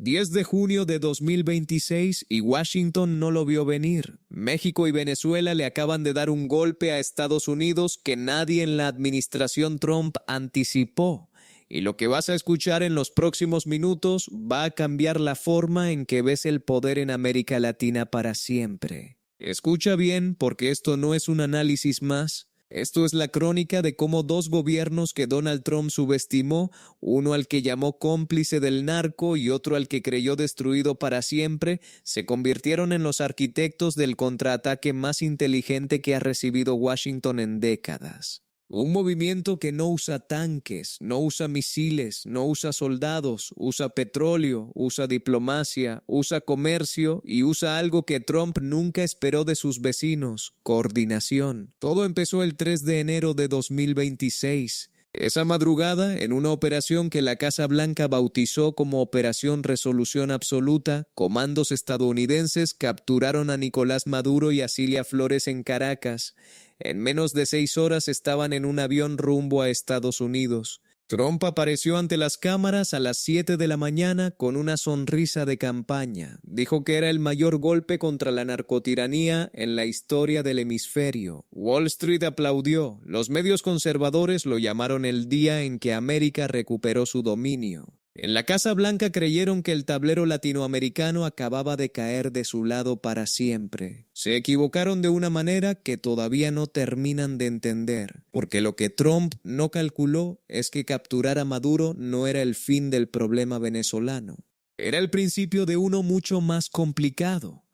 10 de junio de 2026 y Washington no lo vio venir. México y Venezuela le acaban de dar un golpe a Estados Unidos que nadie en la administración Trump anticipó. Y lo que vas a escuchar en los próximos minutos va a cambiar la forma en que ves el poder en América Latina para siempre. Escucha bien, porque esto no es un análisis más. Esto es la crónica de cómo dos gobiernos que Donald Trump subestimó, uno al que llamó cómplice del narco y otro al que creyó destruido para siempre, se convirtieron en los arquitectos del contraataque más inteligente que ha recibido Washington en décadas. Un movimiento que no usa tanques, no usa misiles, no usa soldados, usa petróleo, usa diplomacia, usa comercio y usa algo que Trump nunca esperó de sus vecinos: coordinación. Todo empezó el 3 de enero de 2026. Esa madrugada, en una operación que la Casa Blanca bautizó como Operación Resolución Absoluta, comandos estadounidenses capturaron a Nicolás Maduro y a Cilia Flores en Caracas. En menos de 6 horas estaban en un avión rumbo a Estados Unidos. Trump apareció ante las cámaras a las 7 de la mañana con una sonrisa de campaña. Dijo que era el mayor golpe contra la narcotiranía en la historia del hemisferio. Wall Street aplaudió. Los medios conservadores lo llamaron el día en que América recuperó su dominio. En la Casa Blanca creyeron que el tablero latinoamericano acababa de caer de su lado para siempre. Se equivocaron de una manera que todavía no terminan de entender, porque lo que Trump no calculó es que capturar a Maduro no era el fin del problema venezolano. Era el principio de uno mucho más complicado.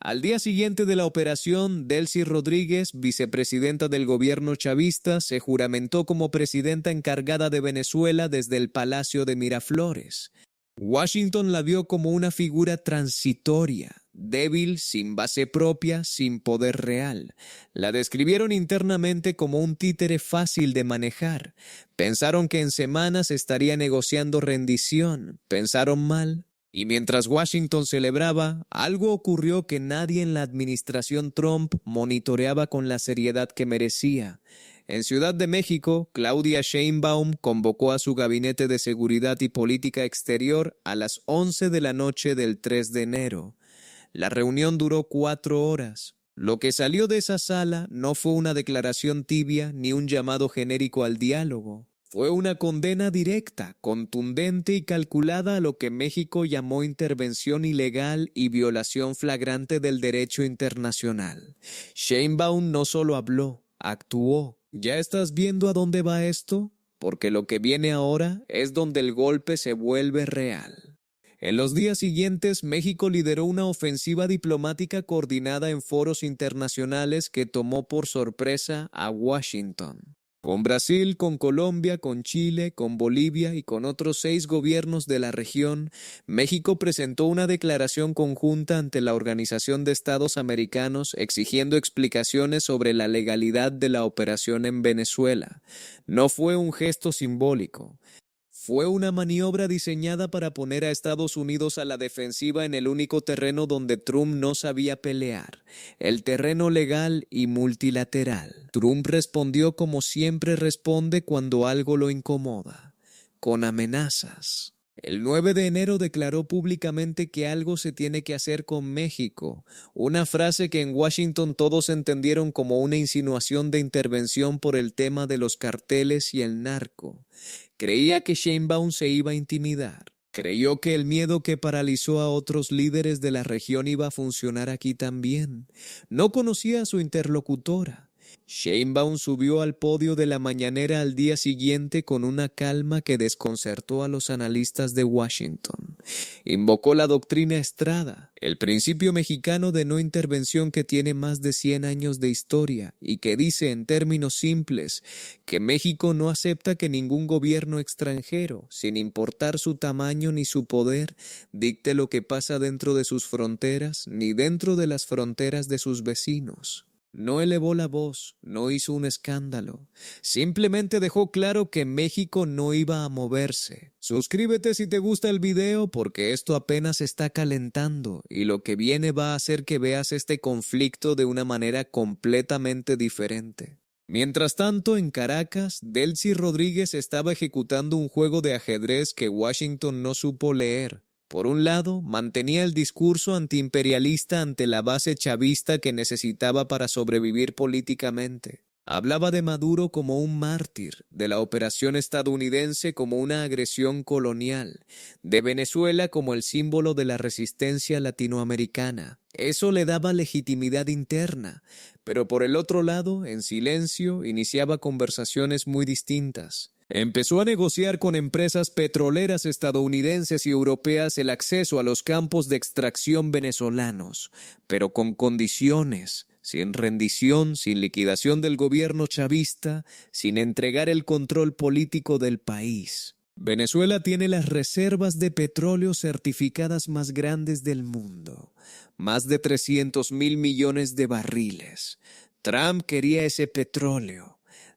Al día siguiente de la operación, Delcy Rodríguez, vicepresidenta del gobierno chavista, se juramentó como presidenta encargada de Venezuela desde el Palacio de Miraflores. Washington la vio como una figura transitoria, débil, sin base propia, sin poder real. La describieron internamente como un títere fácil de manejar. Pensaron que en semanas estaría negociando rendición. Pensaron mal. Y mientras Washington celebraba, algo ocurrió que nadie en la administración Trump monitoreaba con la seriedad que merecía. En Ciudad de México, Claudia Sheinbaum convocó a su gabinete de seguridad y política exterior a las 11 de la noche del 3 de enero. La reunión duró 4 horas. Lo que salió de esa sala no fue una declaración tibia ni un llamado genérico al diálogo. Fue una condena directa, contundente y calculada a lo que México llamó intervención ilegal y violación flagrante del derecho internacional. Sheinbaum no solo habló, actuó. ¿Ya estás viendo a dónde va esto? Porque lo que viene ahora es donde el golpe se vuelve real. En los días siguientes, México lideró una ofensiva diplomática coordinada en foros internacionales que tomó por sorpresa a Washington. Con Brasil, con Colombia, con Chile, con Bolivia y con otros 6 gobiernos de la región, México presentó una declaración conjunta ante la Organización de Estados Americanos exigiendo explicaciones sobre la legalidad de la operación en Venezuela. No fue un gesto simbólico. Fue una maniobra diseñada para poner a Estados Unidos a la defensiva en el único terreno donde Trump no sabía pelear, el terreno legal y multilateral. Trump respondió como siempre responde cuando algo lo incomoda, con amenazas. El 9 de enero declaró públicamente que algo se tiene que hacer con México, una frase que en Washington todos entendieron como una insinuación de intervención por el tema de los carteles y el narco. Creía que Sheinbaum se iba a intimidar. Creyó que el miedo que paralizó a otros líderes de la región iba a funcionar aquí también. No conocía a su interlocutora. Sheinbaum subió al podio de la mañanera al día siguiente con una calma que desconcertó a los analistas de Washington. Invocó la doctrina Estrada, el principio mexicano de no intervención que tiene más de 100 años de historia y que dice en términos simples que México no acepta que ningún gobierno extranjero, sin importar su tamaño ni su poder, dicte lo que pasa dentro de sus fronteras ni dentro de las fronteras de sus vecinos. No elevó la voz, no hizo un escándalo. Simplemente dejó claro que México no iba a moverse. Suscríbete si te gusta el video porque esto apenas está calentando y lo que viene va a hacer que veas este conflicto de una manera completamente diferente. Mientras tanto, en Caracas, Delcy Rodríguez estaba ejecutando un juego de ajedrez que Washington no supo leer. Por un lado, mantenía el discurso antiimperialista ante la base chavista que necesitaba para sobrevivir políticamente. Hablaba de Maduro como un mártir, de la operación estadounidense como una agresión colonial, de Venezuela como el símbolo de la resistencia latinoamericana. Eso le daba legitimidad interna, pero por el otro lado, en silencio, iniciaba conversaciones muy distintas. Empezó a negociar con empresas petroleras estadounidenses y europeas el acceso a los campos de extracción venezolanos, pero con condiciones, sin rendición, sin liquidación del gobierno chavista, sin entregar el control político del país. Venezuela tiene las reservas de petróleo certificadas más grandes del mundo, más de 300.000 millones de barriles. Trump quería ese petróleo.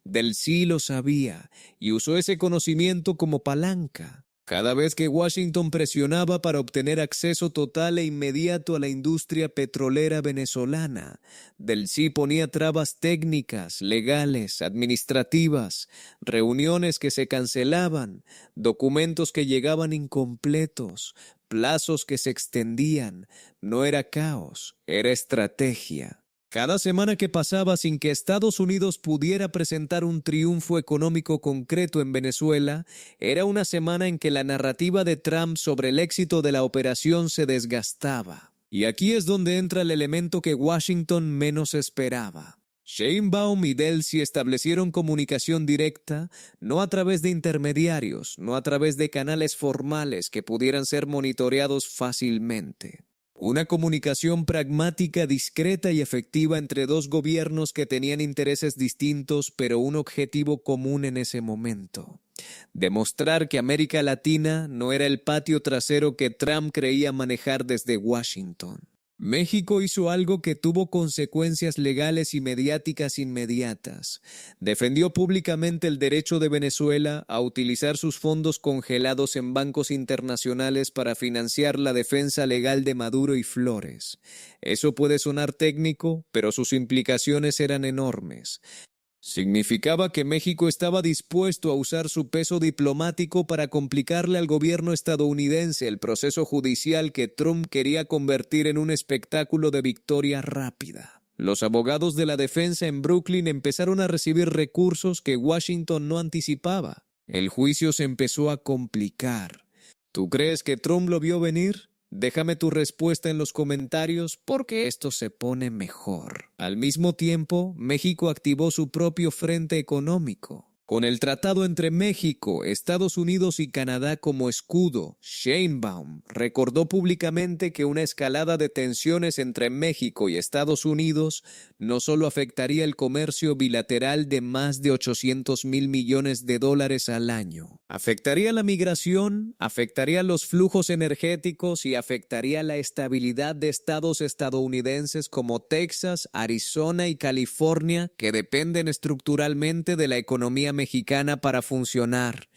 Del sí lo sabía y usó ese conocimiento como palanca. Cada vez que Washington presionaba para obtener acceso total e inmediato a la industria petrolera venezolana, Del sí ponía trabas técnicas, legales, administrativas, reuniones que se cancelaban, documentos que llegaban incompletos, plazos que se extendían. No era caos, era estrategia. Cada semana que pasaba sin que Estados Unidos pudiera presentar un triunfo económico concreto en Venezuela, era una semana en que la narrativa de Trump sobre el éxito de la operación se desgastaba. Y aquí es donde entra el elemento que Washington menos esperaba. Sheinbaum y Del sí establecieron comunicación directa, no a través de intermediarios, no a través de canales formales que pudieran ser monitoreados fácilmente. Una comunicación pragmática, discreta y efectiva entre dos gobiernos que tenían intereses distintos, pero un objetivo común en ese momento: demostrar que América Latina no era el patio trasero que Trump creía manejar desde Washington. México hizo algo que tuvo consecuencias legales y mediáticas inmediatas. Defendió públicamente el derecho de Venezuela a utilizar sus fondos congelados en bancos internacionales para financiar la defensa legal de Maduro y Flores. Eso puede sonar técnico, pero sus implicaciones eran enormes. Significaba que México estaba dispuesto a usar su peso diplomático para complicarle al gobierno estadounidense el proceso judicial que Trump quería convertir en un espectáculo de victoria rápida. Los abogados de la defensa en Brooklyn empezaron a recibir recursos que Washington no anticipaba. El juicio se empezó a complicar. ¿Tú crees que Trump lo vio venir? Déjame tu respuesta en los comentarios porque esto se pone mejor. Al mismo tiempo, México activó su propio frente económico. Con el tratado entre México, Estados Unidos y Canadá como escudo, Sheinbaum recordó públicamente que una escalada de tensiones entre México y Estados Unidos no solo afectaría el comercio bilateral de más de 800.000 millones de dólares al año, afectaría la migración, afectaría los flujos energéticos y afectaría la estabilidad de estados estadounidenses como Texas, Arizona y California, que dependen estructuralmente de la economía mexicana para funcionar.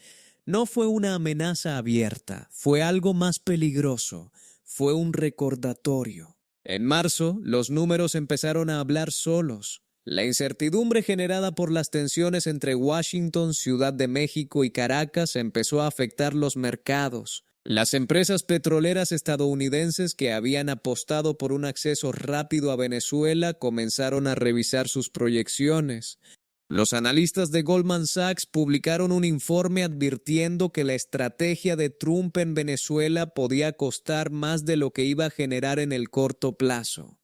No fue una amenaza abierta, fue algo más peligroso, fue un recordatorio. En marzo, los números empezaron a hablar solos. La incertidumbre generada por las tensiones entre Washington, Ciudad de México y Caracas empezó a afectar los mercados. Las empresas petroleras estadounidenses que habían apostado por un acceso rápido a Venezuela comenzaron a revisar sus proyecciones. Los analistas de Goldman Sachs publicaron un informe advirtiendo que la estrategia de Trump en Venezuela podía costar más de lo que iba a generar en el corto plazo.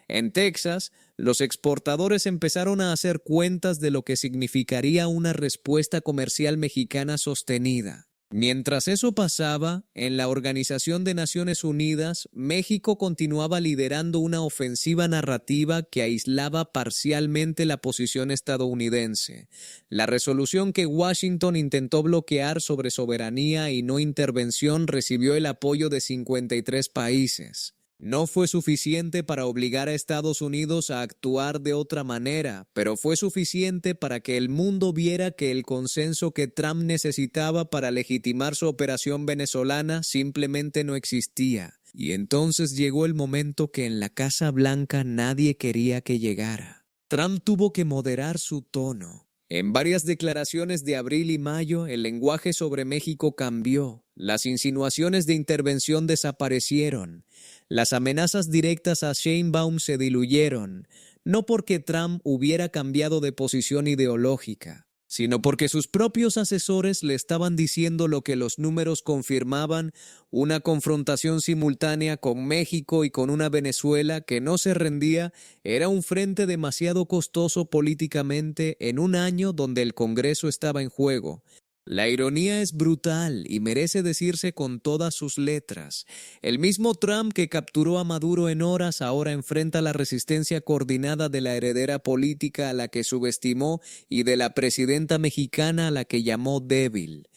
En Texas, los exportadores empezaron a hacer cuentas de lo que significaría una respuesta comercial mexicana sostenida. Mientras eso pasaba, en la Organización de Naciones Unidas, México continuaba liderando una ofensiva narrativa que aislaba parcialmente la posición estadounidense. La resolución que Washington intentó bloquear sobre soberanía y no intervención recibió el apoyo de 53 países. No fue suficiente para obligar a Estados Unidos a actuar de otra manera, pero fue suficiente para que el mundo viera que el consenso que Trump necesitaba para legitimar su operación venezolana simplemente no existía. Y entonces llegó el momento que en la Casa Blanca nadie quería que llegara. Trump tuvo que moderar su tono. En varias declaraciones de abril y mayo, el lenguaje sobre México cambió. Las insinuaciones de intervención desaparecieron. Las amenazas directas a Sheinbaum se diluyeron, no porque Trump hubiera cambiado de posición ideológica, sino porque sus propios asesores le estaban diciendo lo que los números confirmaban: una confrontación simultánea con México y con una Venezuela que no se rendía era un frente demasiado costoso políticamente en un año donde el Congreso estaba en juego. La ironía es brutal y merece decirse con todas sus letras. El mismo Trump que capturó a Maduro en horas ahora enfrenta la resistencia coordinada de la heredera política a la que subestimó y de la presidenta mexicana a la que llamó débil.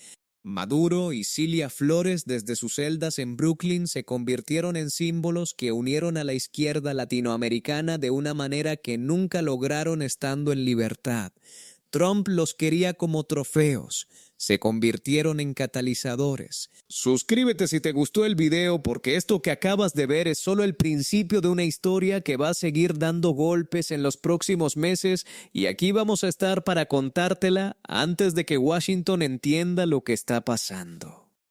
Maduro y Cilia Flores desde sus celdas en Brooklyn se convirtieron en símbolos que unieron a la izquierda latinoamericana de una manera que nunca lograron estando en libertad. Trump los quería como trofeos. Se convirtieron en catalizadores. Suscríbete si te gustó el video, porque esto que acabas de ver es solo el principio de una historia que va a seguir dando golpes en los próximos meses, y aquí vamos a estar para contártela antes de que Washington entienda lo que está pasando.